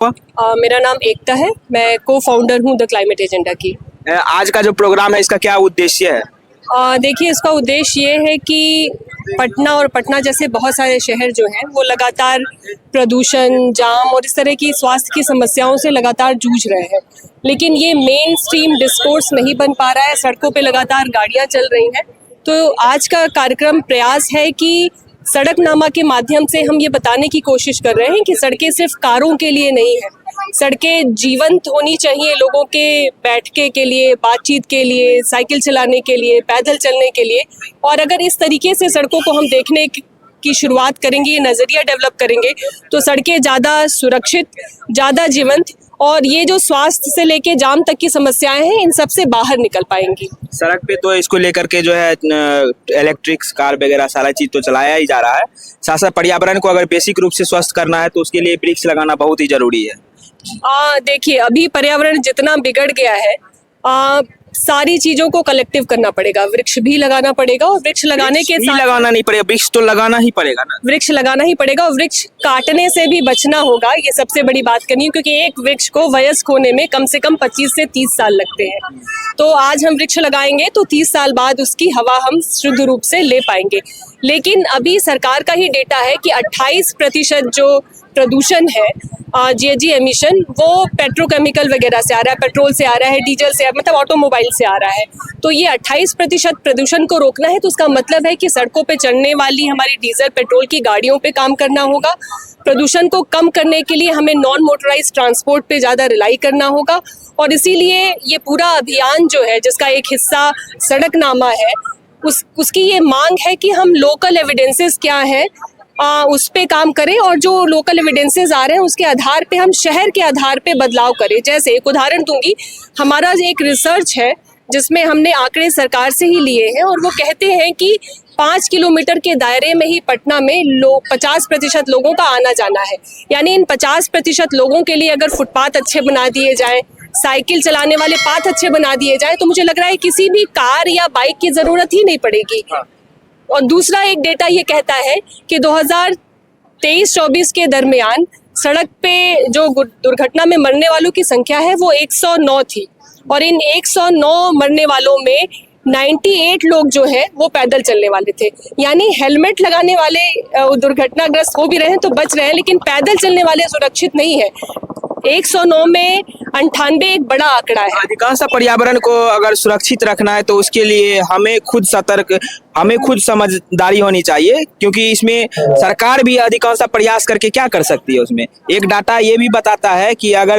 मेरा नाम एकता है। मैं को फाउंडर हूँ द क्लाइमेट एजेंडा की। आज का जो प्रोग्राम है इसका क्या उद्देश्य है? देखिए, इसका उद्देश्य ये है कि पटना और पटना जैसे बहुत सारे शहर जो हैं वो लगातार प्रदूषण, जाम और इस तरह की स्वास्थ्य की समस्याओं से लगातार जूझ रहे हैं, लेकिन ये मेन स्ट्रीम डिस्कोर्स नहीं बन पा रहा है। सड़कों पे लगातार गाड़ियां चल रही हैं। तो आज का कार्यक्रम प्रयास है कि सड़कनामा के माध्यम से हम ये बताने की कोशिश कर रहे हैं कि सड़कें सिर्फ कारों के लिए नहीं है। सड़कें जीवंत होनी चाहिए लोगों के बैठने के लिए, बातचीत के लिए, साइकिल चलाने के लिए, पैदल चलने के लिए। और अगर इस तरीके से सड़कों को हम देखने की शुरुआत करेंगे, ये नज़रिया डेवलप करेंगे, तो सड़कें ज़्यादा सुरक्षित, ज़्यादा जीवंत और ये जो स्वास्थ्य से लेके जाम तक की समस्याएं हैं, इन सब से बाहर निकल पाएंगी। सड़क पे तो इसको लेकर के जो है इलेक्ट्रिक कार वगैरह सारा चीज तो चलाया ही जा रहा है। साथ साथ पर्यावरण को अगर बेसिक रूप से स्वस्थ करना है तो उसके लिए वृक्ष लगाना बहुत ही जरूरी है। देखिए, अभी पर्यावरण जितना बिगड़ गया है, सारी चीजों को कलेक्टिव करना पड़ेगा। वृक्ष भी लगाना पड़ेगा और वृक्ष लगाने के साथ लगाना नहीं पड़ेगा, वृक्ष तो लगाना ही पड़ेगा ना। वृक्ष लगाना ही पड़ेगा और वृक्ष काटने से भी बचना होगा। ये सबसे बड़ी बात करनी है, क्योंकि एक वृक्ष को वयस्क होने में कम से कम 25 से 30 साल लगते हैं। तो आज हम वृक्ष लगाएंगे तो 30 साल बाद उसकी हवा हम शुद्ध रूप से ले पाएंगे। लेकिन अभी सरकार का ही डेटा है कि 28% जो प्रदूषण है, जीएचजी एमिशन, वो पेट्रोकेमिकल वगैरह से आ रहा है, पेट्रोल से आ रहा है, डीजल से, मतलब ऑटोमोबाइल से आ रहा है। तो ये 28% प्रदूषण को रोकना है, तो उसका मतलब है कि सड़कों पे चलने वाली हमारी डीजल पेट्रोल की गाड़ियों पे काम करना होगा। प्रदूषण को कम करने के लिए हमें नॉन मोटराइज ट्रांसपोर्ट पे ज़्यादा रिलाई करना होगा। और इसीलिए ये पूरा अभियान जो है, जिसका एक हिस्सा सड़कनामा है, उसकी ये मांग है कि हम लोकल एविडेंसेस क्या है उस पे काम करें और जो लोकल एविडेंसेस आ रहे हैं उसके आधार पे हम शहर के आधार पे बदलाव करें। जैसे एक उदाहरण दूंगी, हमारा एक रिसर्च है जिसमें हमने आंकड़े सरकार से ही लिए हैं और वो कहते हैं कि 5 किलोमीटर के दायरे में ही पटना में 50% लोगों का आना जाना है। यानी इन 50% लोगों के लिए अगर फुटपाथ अच्छे बना दिए जाएं, साइकिल चलाने वाले पाथ अच्छे बना दिए जाएं, तो मुझे लग रहा है किसी भी कार या बाइक की जरूरत ही नहीं पड़ेगी। और दूसरा एक डेटा ये कहता है कि 2023-24 के दरमियान सड़क पे जो दुर्घटना में मरने वालों की संख्या है वो 109 थी और इन 109 मरने वालों में 98 लोग जो है वो पैदल चलने वाले थे। यानी हेलमेट लगाने वाले दुर्घटनाग्रस्त हो भी रहे हैं तो बच रहे हैं, लेकिन पैदल चलने वाले सुरक्षित नहीं है। 109 में 98 एक बड़ा आंकड़ा है। अधिकांश पर्यावरण को अगर सुरक्षित रखना है तो उसके लिए हमें खुद सतर्क, हमें खुद समझदारी होनी चाहिए, क्योंकि इसमें सरकार भी अधिकांश प्रयास करके क्या कर सकती है। उसमें एक डाटा ये भी बताता है कि अगर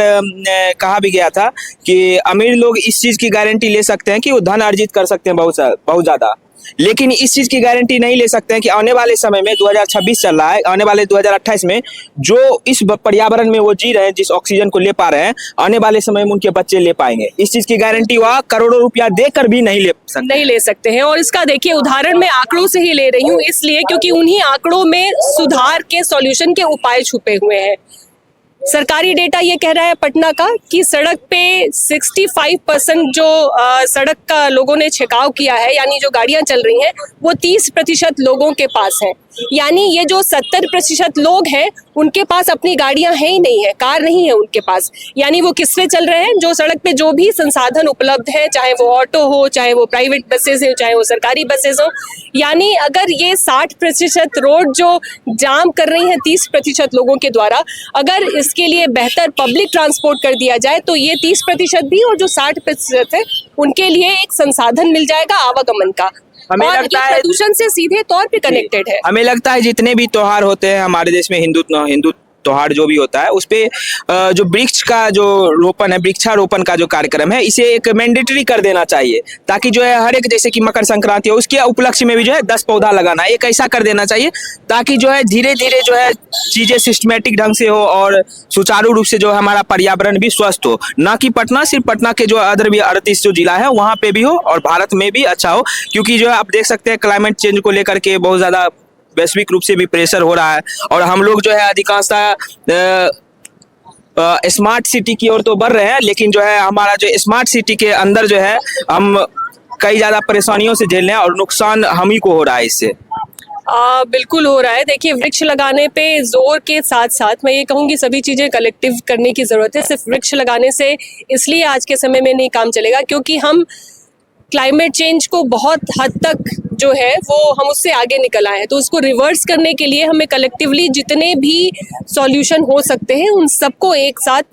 कहा भी गया था कि अमीर लोग इस चीज की गारंटी ले सकते हैं कि वो धन अर्जित कर सकते हैं बहुत ज्यादा, लेकिन इस चीज की गारंटी नहीं ले सकते हैं कि आने वाले समय में 2026 चल रहा है, आने वाले 2028 में जो इस पर्यावरण में वो जी रहे हैं, जिस ऑक्सीजन को ले पा रहे हैं, आने वाले समय में उनके बच्चे ले पाएंगे। इस चीज की गारंटी वह करोड़ों रुपया देकर भी नहीं ले सकते हैं। और इसका देखिए उदाहरण मैं आंकड़ों से ही ले रही हूँ, इसलिए क्योंकि उन्हीं आंकड़ों में सुधार के सॉल्यूशन के उपाय छुपे हुए हैं। सरकारी डेटा ये कह रहा है पटना का कि सड़क पे 65% जो सड़क का लोगों ने छिड़काव किया है, यानी जो गाड़ियां चल रही हैं, वो 30% लोगों के पास है। यानी ये जो 70% लोग हैं उनके पास अपनी गाड़ियां हैं ही नहीं है, कार नहीं है उनके पास। यानी वो किससे चल रहे हैं? जो सड़क पे जो भी संसाधन उपलब्ध है, चाहे वो ऑटो हो, चाहे वो प्राइवेट बसेस हो, चाहे वो सरकारी बसेस हो। यानी अगर ये 60% रोड जो जाम कर रही है 30% लोगों के द्वारा, अगर इसके लिए बेहतर पब्लिक ट्रांसपोर्ट कर दिया जाए तो ये 30% भी और जो 60% है उनके लिए एक संसाधन मिल जाएगा आवागमन का। हमें लगता है प्रदूषण से सीधे तौर पे कनेक्टेड है। हमें लगता है जितने भी त्योहार होते हैं हमारे देश में, हिंदू त्योहार जो भी होता है, उस पे जो वृक्ष का जो रोपण है, वृक्षारोपण का जो कार्यक्रम है, इसे एक मैंडेटरी कर देना चाहिए, ताकि जो है हर एक, जैसे कि मकर संक्रांति हो, उसके उपलक्ष्य में भी जो है 10 पौधा लगाना, एक ऐसा कर देना चाहिए ताकि जो है धीरे धीरे जो है चीजें सिस्टमेटिक ढंग से हो और सुचारू रूप से जो हमारा पर्यावरण भी स्वस्थ हो। ना कि पटना, सिर्फ पटना के जो अदर भी 38 जो जिला है वहाँ पे भी हो और भारत में भी अच्छा हो, क्योंकि जो है आप देख सकते हैं क्लाइमेट चेंज को लेकर के बहुत ज्यादा वैश्विक रूप से भी प्रेशर हो रहा है और हम लोग जो है अधिकांशतः स्मार्ट सिटी की ओर तो बढ़ रहे हैं, लेकिन जो है हमारा जो स्मार्ट सिटी के अंदर जो है हम कई ज्यादा परेशानियों से झेल रहे हैं और नुकसान हम ही को हो रहा है इससे। बिल्कुल हो रहा है। देखिए, वृक्ष लगाने पे जोर के साथ साथ मैं ये कहूँगी सभी चीज़ें कलेक्टिव करने की ज़रूरत है। सिर्फ वृक्ष लगाने से इसलिए आज के समय में नहीं काम चलेगा क्योंकि हम क्लाइमेट चेंज को बहुत हद तक जो है वो हम उससे आगे निकल आए हैं। तो उसको रिवर्स करने के लिए हमें कलेक्टिवली जितने भी सॉल्यूशन हो सकते हैं उन सबको एक साथ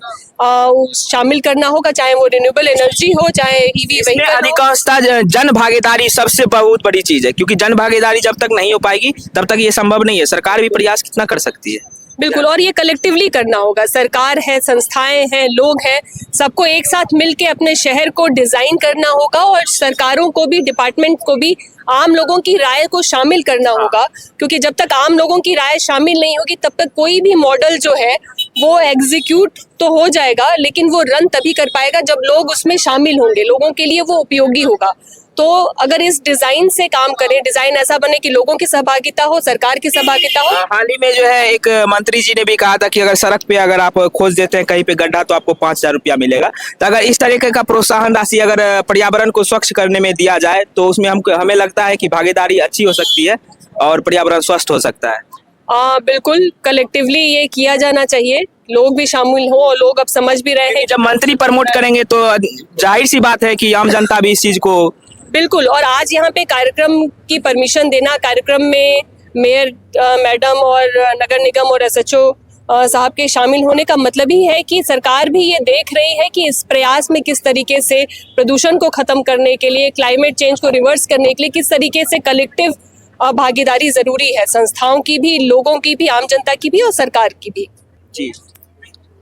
शामिल करना होगा, चाहे वो रिन्यूएबल एनर्जी हो, चाहे ईवी इसमें व्हीकल हो। अधिकांशतः जन भागीदारी सबसे बहुत बड़ी चीज है, क्योंकि जन भागीदारी जब तक नहीं हो पाएगी तब तक ये संभव नहीं है। सरकार भी प्रयास कितना कर सकती है? बिल्कुल, और ये कलेक्टिवली करना होगा। सरकार है, संस्थाएं हैं, लोग हैं, सबको एक साथ मिलके अपने शहर को डिजाइन करना होगा और सरकारों को भी, डिपार्टमेंट को भी आम लोगों की राय को शामिल करना होगा, क्योंकि जब तक आम लोगों की राय शामिल नहीं होगी तब तक कोई भी मॉडल जो है वो एग्जीक्यूट तो हो जाएगा लेकिन वो रन तभी कर पाएगा जब लोग उसमें शामिल होंगे, लोगों के लिए वो उपयोगी होगा। तो अगर इस डिजाइन से काम करें, डिजाइन ऐसा बने कि लोगों की सहभागिता हो, सरकार की सहभागिता हो। हाल ही में जो है एक मंत्री जी ने भी कहा था कि अगर सड़क पे अगर आप खोज देते हैं कहीं पे गड्ढा तो आपको 5,000 रुपया मिलेगा। तो अगर इस तरीके का प्रोत्साहन राशि अगर पर्यावरण को स्वच्छ करने में दिया जाए तो उसमें हमें लगता है कि भागीदारी अच्छी हो सकती है और पर्यावरण स्वस्थ हो सकता है। बिल्कुल, कलेक्टिवली ये किया जाना चाहिए, लोग भी शामिल हो और लोग अब समझ भी रहे हैं। जब मंत्री प्रमोट करेंगे तो जाहिर सी बात है कि आम जनता भी इस चीज को। बिल्कुल, और आज यहाँ पे कार्यक्रम की परमिशन देना, कार्यक्रम में मेयर मैडम और नगर निगम और एसएचओ साहब के शामिल होने का मतलब ही है कि सरकार भी ये देख रही है कि इस प्रयास में किस तरीके से प्रदूषण को खत्म करने के लिए, क्लाइमेट चेंज को रिवर्स करने के लिए किस तरीके से कलेक्टिव भागीदारी जरूरी है, संस्थाओं की भी, लोगों की भी, आम जनता की भी और सरकार की भी। जी।